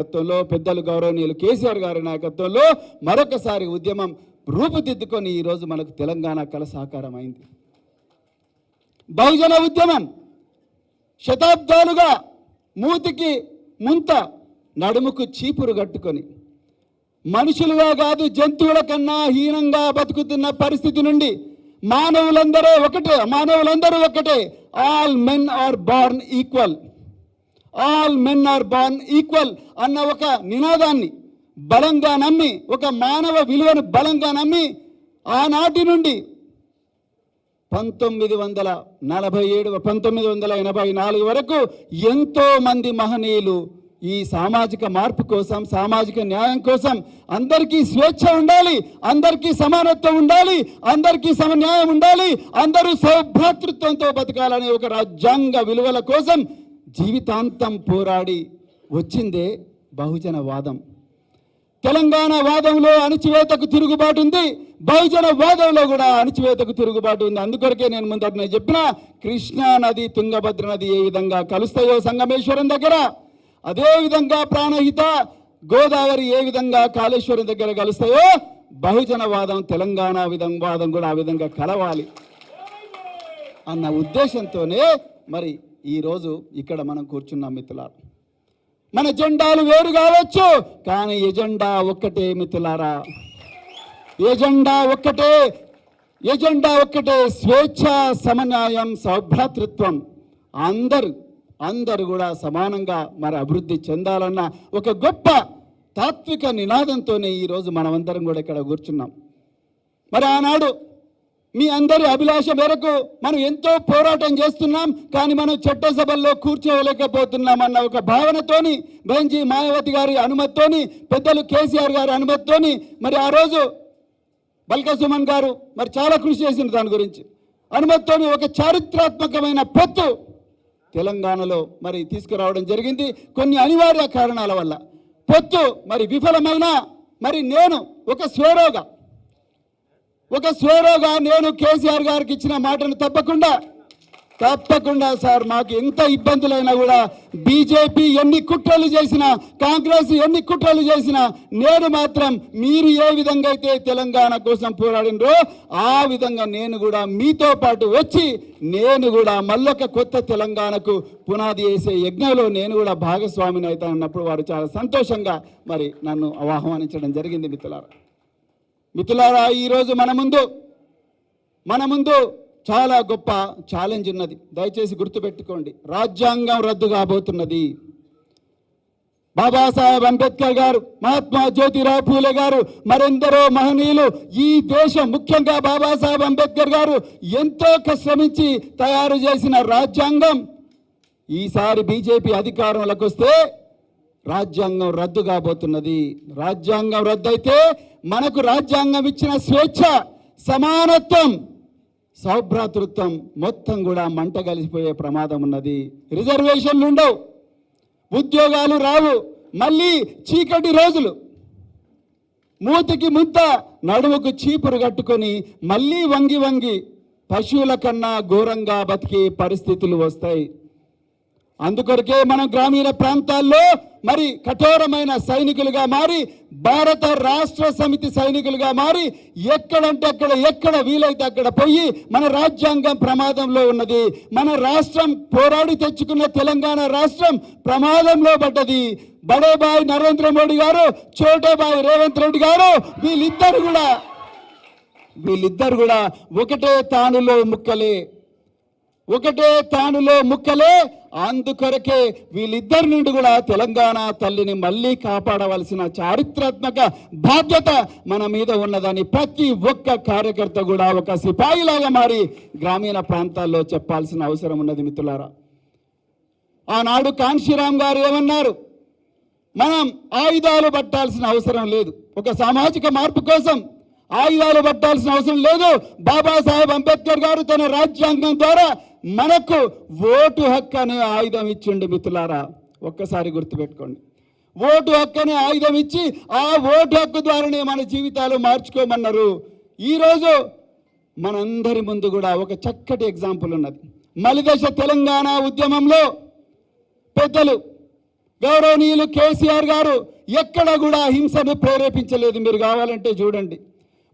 నాయకత్వంలో, పెద్దలు గౌరవనీయులు కేసీఆర్ గారి నాయకత్వంలో మరొకసారి ఉద్యమం రూపుదిద్దుకొని ఈరోజు మనకు తెలంగాణ కల సాకారం అయింది. బహుజన ఉద్యమం శతాబ్దాలుగా మూతికి ముంత నడుముకు చీపురు కట్టుకొని మనుషులుగా కాదు జంతువుల కన్నా హీనంగా బతుకుతున్న పరిస్థితి నుండి మానవులందరూ ఒకటే, all men are born equal, all men are born equal అన్న ఒక నినాదాన్ని బలంగా నమ్మి, ఒక మానవ విలువను బలంగా నమ్మి ఆనాటి నుండి 1984 వరకు ఎంతో మంది మహనీయులు ఈ సామాజిక మార్పు కోసం, సామాజిక న్యాయం కోసం, అందరికీ స్వేచ్ఛ ఉండాలి, అందరికీ సమానత్వం ఉండాలి, అందరికీ సమన్యాయం ఉండాలి, అందరూ సౌభ్రాతృత్వంతో బతకాలనే ఒక రాజ్యాంగ విలువల కోసం జీవితాంతం పోరాడి వచ్చిందే బహుజన వాదం. తెలంగాణ వాదంలో అణచివేతకు తిరుగుబాటు ఉంది, బహుజన వాదంలో కూడా అణచివేతకు తిరుగుబాటు ఉంది. అందుకొరకే నేను ముందట చెప్పిన కృష్ణా నది తుంగభద్ర నది ఏ విధంగా కలుస్తాయో సంగమేశ్వరం దగ్గర, అదే విధంగా ప్రాణహిత గోదావరి ఏ విధంగా కాళేశ్వరం దగ్గర కలుస్తాయో బహుజన వాదం, తెలంగాణ వాదం కూడా ఆ విధంగా కలవాలి అన్న ఉద్దేశంతోనే మరి ఈరోజు ఇక్కడ మనం కూర్చున్నాం మిత్రులారా. మన జెండాలు వేరు కావచ్చు, కానీ ఎజెండా ఒక్కటే మిత్రులారా, ఎజెండా ఒక్కటే, స్వేచ్ఛ, సమన్యాయం, సౌభ్రాతృత్వం, అందరూ కూడా సమానంగా మరి అభివృద్ధి చెందాలన్న ఒక గొప్ప తాత్విక నినాదంతోనే ఈరోజు మనమందరం కూడా ఇక్కడ కూర్చున్నాం. మరి ఆనాడు మీ అందరి అభిలాష మేరకు మనం ఎంతో పోరాటం చేస్తున్నాం, కానీ మనం చట్టసభల్లో కూర్చోలేకపోతున్నాం అన్న ఒక భావనతోని, బెంజీ మాయావతి గారి అనుమతితోని, పెద్దలు కేసీఆర్ గారి అనుమతితోని, మరి ఆ రోజు బల్కా సుమన్ గారు మరి చాలా కృషి చేసిన దాని గురించి అనుమతితోని ఒక చారిత్రాత్మకమైన పొత్తు తెలంగాణలో మరి తీసుకురావడం జరిగింది. కొన్ని అనివార్య కారణాల వల్ల పొత్తు మరి విఫలమైన, మరి నేను ఒక స్వేరోగా నేను కేసీఆర్ గారికి ఇచ్చిన మాటను తప్పకుండా సార్, మాకు ఎంత ఇబ్బందులైనా కూడా బీజేపీ ఎన్ని కుట్రలు చేసినా, కాంగ్రెస్ ఎన్ని కుట్రలు చేసినా, నేను మాత్రం మీరు ఏ విధంగా అయితే తెలంగాణ కోసం పోరాడినరో ఆ విధంగా నేను కూడా మీతో పాటు వచ్చి నేను కూడా మళ్ళొక కొత్త తెలంగాణకు పునాది వేసే యజ్ఞంలో నేను కూడా భాగస్వామిని అవుతాను అన్నప్పుడు వారు చాలా సంతోషంగా మరి నన్ను ఆహ్వానించడం జరిగింది. మిత్రులారా, ఈరోజు మన ముందు చాలా గొప్ప ఛాలెంజ్ ఉన్నది. దయచేసి గుర్తుపెట్టుకోండి, రాజ్యాంగం రద్దు కాబోతున్నది. బాబాసాహెబ్ అంబేద్కర్ గారు, మహాత్మా జ్యోతిరావు పూలే గారు, మరెందరో మహనీయులు ఈ దేశం, ముఖ్యంగా బాబాసాహెబ్ అంబేద్కర్ గారు ఎంతో శ్రమించి తయారు చేసిన రాజ్యాంగం ఈసారి బీజేపీ అధికారంలోకి వస్తే రాజ్యాంగం రద్దు కాబోతున్నది. రాజ్యాంగం రద్దయితే మనకు రాజ్యాంగం ఇచ్చిన స్వేచ్ఛ, సమానత్వం, సౌభ్రాతృత్వం మొత్తం కూడా మంట కలిసిపోయే ప్రమాదం ఉన్నది. రిజర్వేషన్లు ఉండవు, ఉద్యోగాలు రావు, మళ్ళీ చీకటి రోజులు, మూతికి ముంత నడుముకు చీపురు కట్టుకొని మళ్ళీ వంగి పశువుల కన్నా ఘోరంగా బతికే పరిస్థితులు వస్తాయి. అందుకొరకే మనం గ్రామీణ ప్రాంతాల్లో మరి కఠోరమైన సైనికులుగా మారి, భారత రాష్ట్ర సమితి సైనికులుగా మారి ఎక్కడంటే అక్కడ, ఎక్కడ వీలైతే అక్కడ పోయి మన రాజ్యాంగం ప్రమాదంలో ఉన్నది, మన రాష్ట్రం పోరాడి తెచ్చుకున్న తెలంగాణ రాష్ట్రం ప్రమాదంలో పడ్డది. బడేబాయ్ నరేంద్ర మోడీ గారు, చోటేబాయ్ రేవంత్ రెడ్డి గారు వీళ్ళిద్దరు కూడా ఒకటే తానులో ముక్కలే. అందుకొరకే వీళ్ళిద్దరి నుండి కూడా తెలంగాణ తల్లిని మళ్ళీ కాపాడవలసిన చారిత్రాత్మక బాధ్యత మన మీద ఉన్నదని ప్రతి ఒక్క కార్యకర్త కూడా ఒక సిపాయిలాగా మారి గ్రామీణ ప్రాంతాల్లో చెప్పాల్సిన అవసరం ఉన్నది. మిత్రులారా, ఆనాడు కాన్షీరామ్ గారు ఏమన్నారు, మనం ఆయుధాలు పట్టాల్సిన అవసరం లేదు, ఒక సామాజిక మార్పు కోసం ఆయుధాలు పట్టాల్సిన అవసరం లేదు. బాబాసాహెబ్ అంబేద్కర్ గారు తన రాజ్యాంగం ద్వారా మనకు ఓటు హక్కు అనే ఆయుధం ఇచ్చిండు. మిత్రులారా, ఒక్కసారి గుర్తుపెట్టుకోండి, ఓటు హక్కు అనే ఆయుధం ఇచ్చి ఆ ఓటు హక్కు ద్వారానే మన జీవితాలు మార్చుకోమన్నారు. ఈరోజు మనందరి ముందు కూడా ఒక చక్కటి ఎగ్జాంపుల్ ఉన్నది. మలిదశ తెలంగాణ ఉద్యమంలో పెద్దలు గౌరవనీయులు కేసీఆర్ గారు ఎక్కడ కూడా హింసను ప్రేరేపించలేదు. మీరు కావాలంటే చూడండి.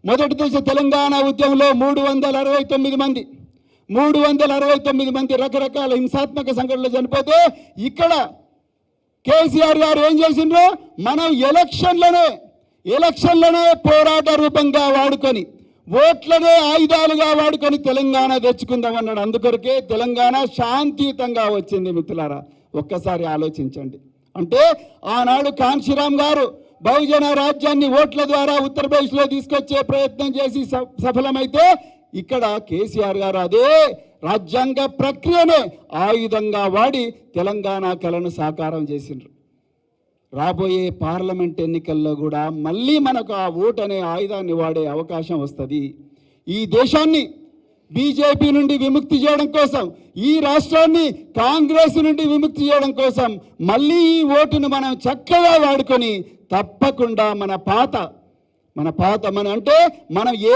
మొదటి దశ తెలంగాణ ఉద్యమంలో 369 మంది రకరకాల హింసాత్మక సంఘటనలు చనిపోతే ఇక్కడ కేసీఆర్ గారు ఏం చేసిండ్రో మనం ఎలక్షన్లనే పోరాట రూపంగా వాడుకొని, ఓట్లనే ఆయుధాలుగా వాడుకొని తెలంగాణ తెచ్చుకుందామన్నాడు. అందుకొరకే తెలంగాణ శాంతియుతంగా వచ్చింది. మిత్రులారా, ఒక్కసారి ఆలోచించండి. అంటే ఆనాడు కాంశీరామ్ గారు బహుజన రాజ్యాన్ని ఓట్ల ద్వారా ఉత్తరప్రదేశ్లో తీసుకొచ్చే ప్రయత్నం చేసి సఫలమైతే, ఇక్కడ కేసీఆర్ గారు అదే రాజ్యాంగ ప్రక్రియనే ఆయుధంగా వాడి తెలంగాణ కలను సాకారం చేసిండ్రు. రాబోయే పార్లమెంట్ ఎన్నికల్లో కూడా మళ్ళీ మనకు ఆ ఓటు అనే ఆయుధాన్ని వాడే అవకాశం వస్తుంది. ఈ దేశాన్ని బీజేపీ నుండి విముక్తి చేయడం కోసం, ఈ రాష్ట్రాన్ని కాంగ్రెస్ నుండి విముక్తి చేయడం కోసం మళ్ళీ ఈ ఓటును మనం చక్కగా వాడుకొని తప్పకుండా మన అంటే మనం ఏ